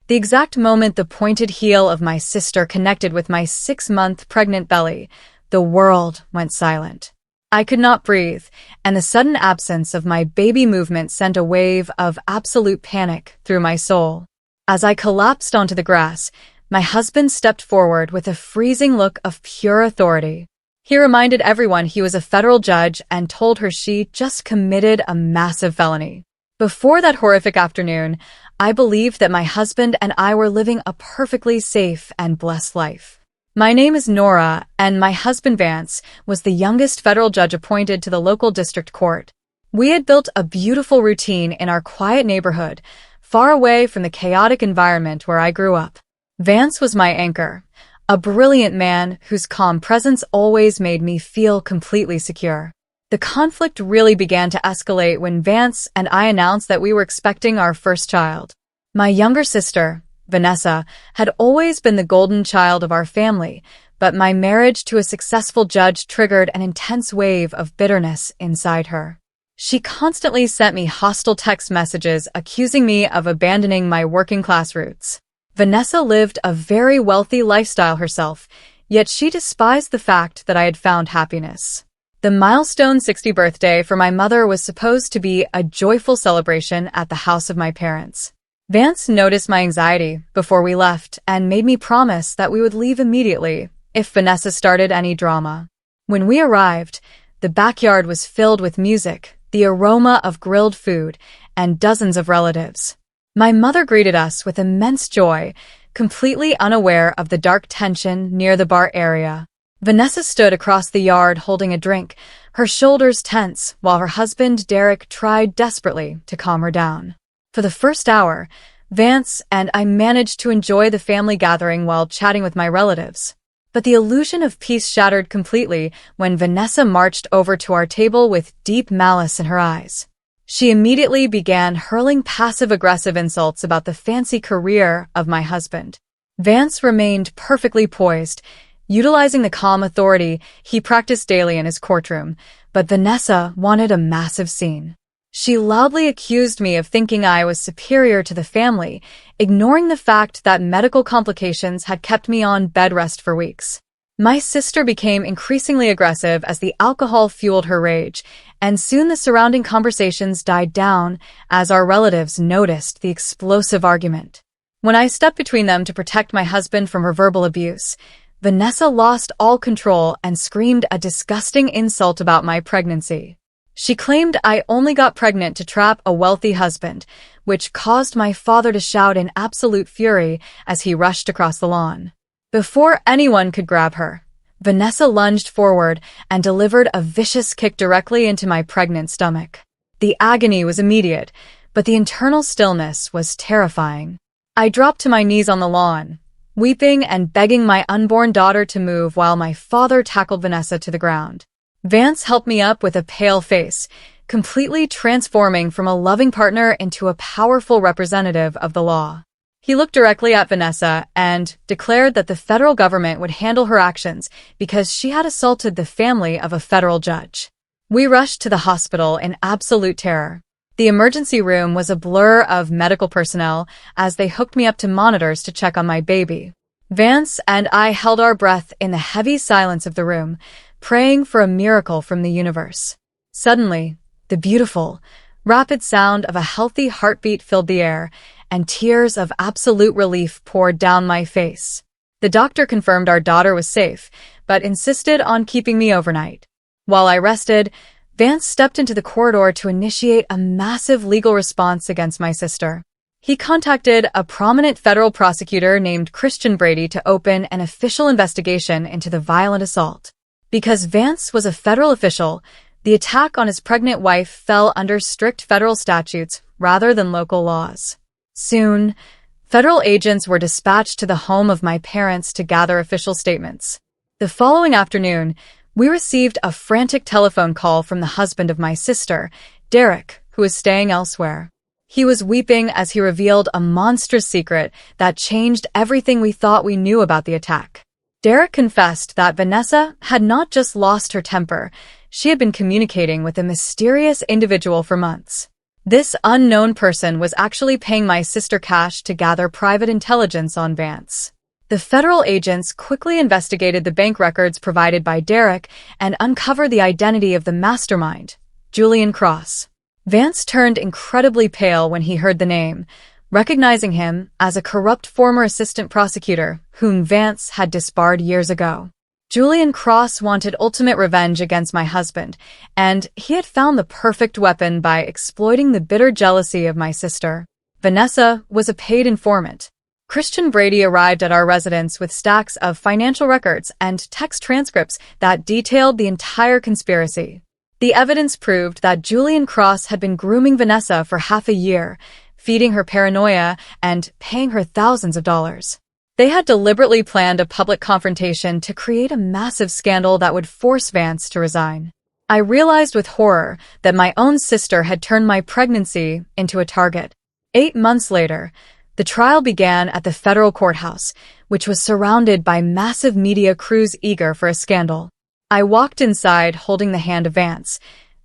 The exact moment the pointed heel of my sister connected with my 6-month pregnant belly, the world went silent. I could not breathe, and the sudden absence of my baby movement sent a wave of absolute panic through my soul. As I collapsed onto the grass, my husband stepped forward with a freezing look of pure authority. He reminded everyone he was a federal judge and told her she just committed a massive felony. Before that horrific afternoon, I believed that my husband and I were living a perfectly safe and blessed life. My name is Nora, and my husband Vance was the youngest federal judge appointed to the local district court. We had built a beautiful routine in our quiet neighborhood, far away from the chaotic environment where I grew up. Vance was my anchor, a brilliant man whose calm presence always made me feel completely secure. The conflict really began to escalate when Vance and I announced that we were expecting our first child. My younger sister, Vanessa, had always been the golden child of our family, but my marriage to a successful judge triggered an intense wave of bitterness inside her. She constantly sent me hostile text messages accusing me of abandoning my working-class roots. Vanessa lived a very wealthy lifestyle herself, yet she despised the fact that I had found happiness. The milestone 60th birthday for my mother was supposed to be a joyful celebration at the house of my parents. Vance noticed my anxiety before we left and made me promise that we would leave immediately if Vanessa started any drama. When we arrived, the backyard was filled with music, the aroma of grilled food, and dozens of relatives. My mother greeted us with immense joy, completely unaware of the dark tension near the bar area. Vanessa stood across the yard holding a drink, her shoulders tense, while her husband Derek tried desperately to calm her down. For the first hour, Vance and I managed to enjoy the family gathering while chatting with my relatives. But the illusion of peace shattered completely when Vanessa marched over to our table with deep malice in her eyes. She immediately began hurling passive-aggressive insults about the fancy career of my husband. Vance remained perfectly poised, utilizing the calm authority he practiced daily in his courtroom, but Vanessa wanted a massive scene. She loudly accused me of thinking I was superior to the family, ignoring the fact that medical complications had kept me on bed rest for weeks. My sister became increasingly aggressive as the alcohol fueled her rage, and soon the surrounding conversations died down as our relatives noticed the explosive argument. When I stepped between them to protect my husband from her verbal abuse, Vanessa lost all control and screamed a disgusting insult about my pregnancy. She claimed I only got pregnant to trap a wealthy husband, which caused my father to shout in absolute fury as he rushed across the lawn. Before anyone could grab her, Vanessa lunged forward and delivered a vicious kick directly into my pregnant stomach. The agony was immediate, but the internal stillness was terrifying. I dropped to my knees on the lawn, weeping and begging my unborn daughter to move while my father tackled Vanessa to the ground. Vance helped me up with a pale face, completely transforming from a loving partner into a powerful representative of the law. He looked directly at Vanessa and declared that the federal government would handle her actions because she had assaulted the family of a federal judge. We rushed to the hospital in absolute terror. The emergency room was a blur of medical personnel as they hooked me up to monitors to check on my baby. Vance and I held our breath in the heavy silence of the room, praying for a miracle from the universe. Suddenly, the beautiful, rapid sound of a healthy heartbeat filled the air, and tears of absolute relief poured down my face. The doctor confirmed our daughter was safe, but insisted on keeping me overnight. While I rested, Vance stepped into the corridor to initiate a massive legal response against my sister. He contacted a prominent federal prosecutor named Christian Brady to open an official investigation into the violent assault. Because Vance was a federal official, the attack on his pregnant wife fell under strict federal statutes rather than local laws. Soon, federal agents were dispatched to the home of my parents to gather official statements. The following afternoon, we received a frantic telephone call from the husband of my sister, Derek, who was staying elsewhere. He was weeping as he revealed a monstrous secret that changed everything we thought we knew about the attack. Derek confessed that Vanessa had not just lost her temper, she had been communicating with a mysterious individual for months. This unknown person was actually paying my sister cash to gather private intelligence on Vance. The federal agents quickly investigated the bank records provided by Derek and uncovered the identity of the mastermind, Julian Cross. Vance turned incredibly pale when he heard the name, recognizing him as a corrupt former assistant prosecutor whom Vance had disbarred years ago. Julian Cross wanted ultimate revenge against my husband, and he had found the perfect weapon by exploiting the bitter jealousy of my sister. Vanessa was a paid informant. Christian Brady arrived at our residence with stacks of financial records and text transcripts that detailed the entire conspiracy. The evidence proved that Julian Cross had been grooming Vanessa for half a year, feeding her paranoia and paying her thousands of dollars. They had deliberately planned a public confrontation to create a massive scandal that would force Vance to resign. I realized with horror that my own sister had turned my pregnancy into a target. 8 months later, the trial began at the federal courthouse, which was surrounded by massive media crews eager for a scandal. I walked inside holding the hand of Vance,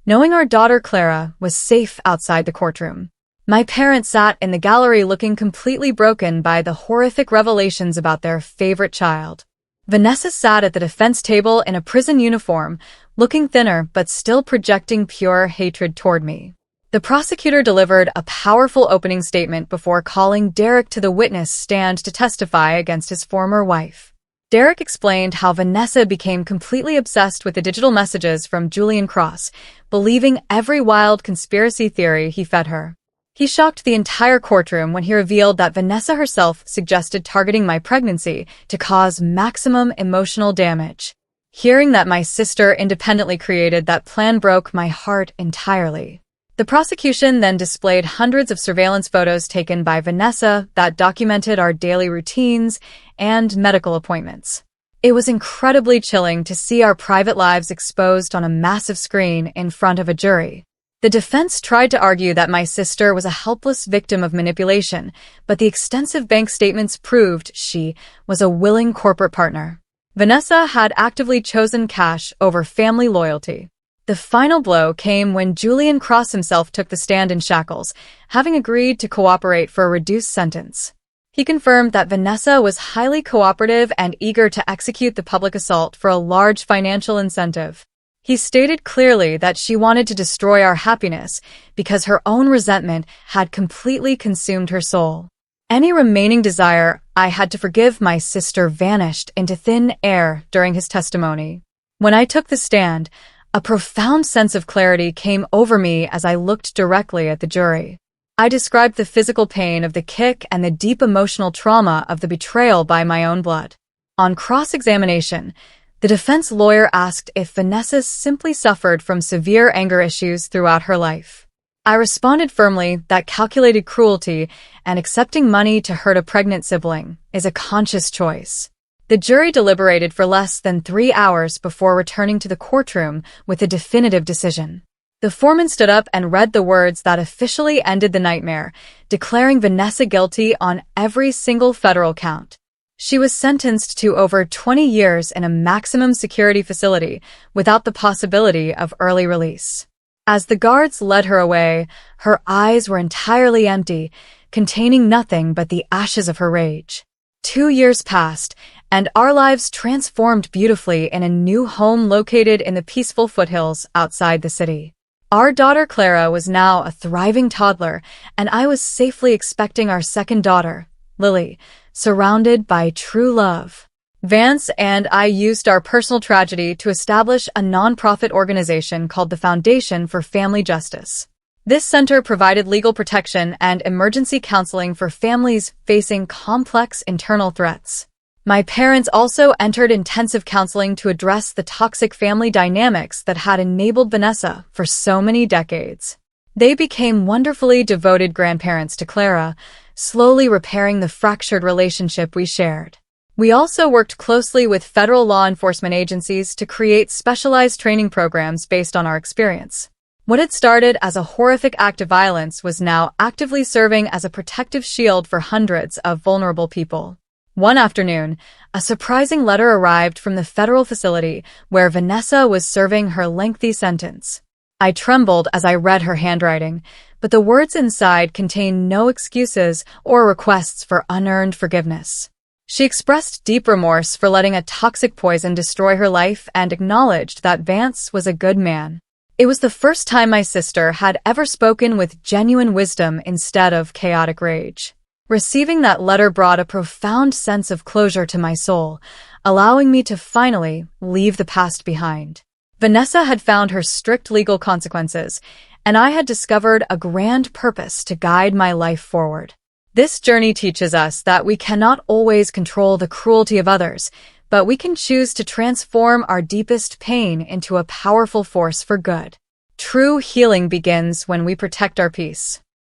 knowing our daughter Clara was safe outside the courtroom. My parents sat in the gallery looking completely broken by the horrific revelations about their favorite child. Vanessa sat at the defense table in a prison uniform, looking thinner but still projecting pure hatred toward me. The prosecutor delivered a powerful opening statement before calling Derek to the witness stand to testify against his former wife. Derek explained how Vanessa became completely obsessed with the digital messages from Julian Cross, believing every wild conspiracy theory he fed her. He shocked the entire courtroom when he revealed that Vanessa herself suggested targeting my pregnancy to cause maximum emotional damage. Hearing that my sister independently created that plan broke my heart entirely. The prosecution then displayed hundreds of surveillance photos taken by Vanessa that documented our daily routines and medical appointments. It was incredibly chilling to see our private lives exposed on a massive screen in front of a jury. The defense tried to argue that my sister was a helpless victim of manipulation, but the extensive bank statements proved she was a willing corporate partner. Vanessa had actively chosen cash over family loyalty. The final blow came when Julian Cross himself took the stand in shackles, having agreed to cooperate for a reduced sentence. He confirmed that Vanessa was highly cooperative and eager to execute the public assault for a large financial incentive. He stated clearly that she wanted to destroy our happiness because her own resentment had completely consumed her soul. Any remaining desire I had to forgive my sister vanished into thin air during his testimony. When I took the stand, a profound sense of clarity came over me as I looked directly at the jury. I described the physical pain of the kick and the deep emotional trauma of the betrayal by my own blood. On cross-examination, the defense lawyer asked if Vanessa simply suffered from severe anger issues throughout her life. I responded firmly that calculated cruelty and accepting money to hurt a pregnant sibling is a conscious choice. The jury deliberated for less than 3 hours before returning to the courtroom with a definitive decision. The foreman stood up and read the words that officially ended the nightmare, declaring Vanessa guilty on every single federal count. She was sentenced to over 20 years in a maximum security facility without the possibility of early release. As the guards led her away, her eyes were entirely empty, containing nothing but the ashes of her rage. 2 years passed, and our lives transformed beautifully in a new home located in the peaceful foothills outside the city. Our daughter Clara was now a thriving toddler, and I was safely expecting our second daughter, Lily, surrounded by true love. Vance and I used our personal tragedy to establish a nonprofit organization called the Foundation for Family Justice. This center provided legal protection and emergency counseling for families facing complex internal threats. My parents also entered intensive counseling to address the toxic family dynamics that had enabled Vanessa for so many decades. They became wonderfully devoted grandparents to Clara, slowly repairing the fractured relationship we shared. We also worked closely with federal law enforcement agencies to create specialized training programs based on our experience. What had started as a horrific act of violence was now actively serving as a protective shield for hundreds of vulnerable people. One afternoon, a surprising letter arrived from the federal facility where Vanessa was serving her lengthy sentence. I trembled as I read her handwriting, but the words inside contained no excuses or requests for unearned forgiveness. She expressed deep remorse for letting a toxic poison destroy her life and acknowledged that Vance was a good man. It was the first time my sister had ever spoken with genuine wisdom instead of chaotic rage. Receiving that letter brought a profound sense of closure to my soul, allowing me to finally leave the past behind. Vanessa had found her strict legal consequences, and I had discovered a grand purpose to guide my life forward. This journey teaches us that we cannot always control the cruelty of others, but we can choose to transform our deepest pain into a powerful force for good. True healing begins when we protect our peace.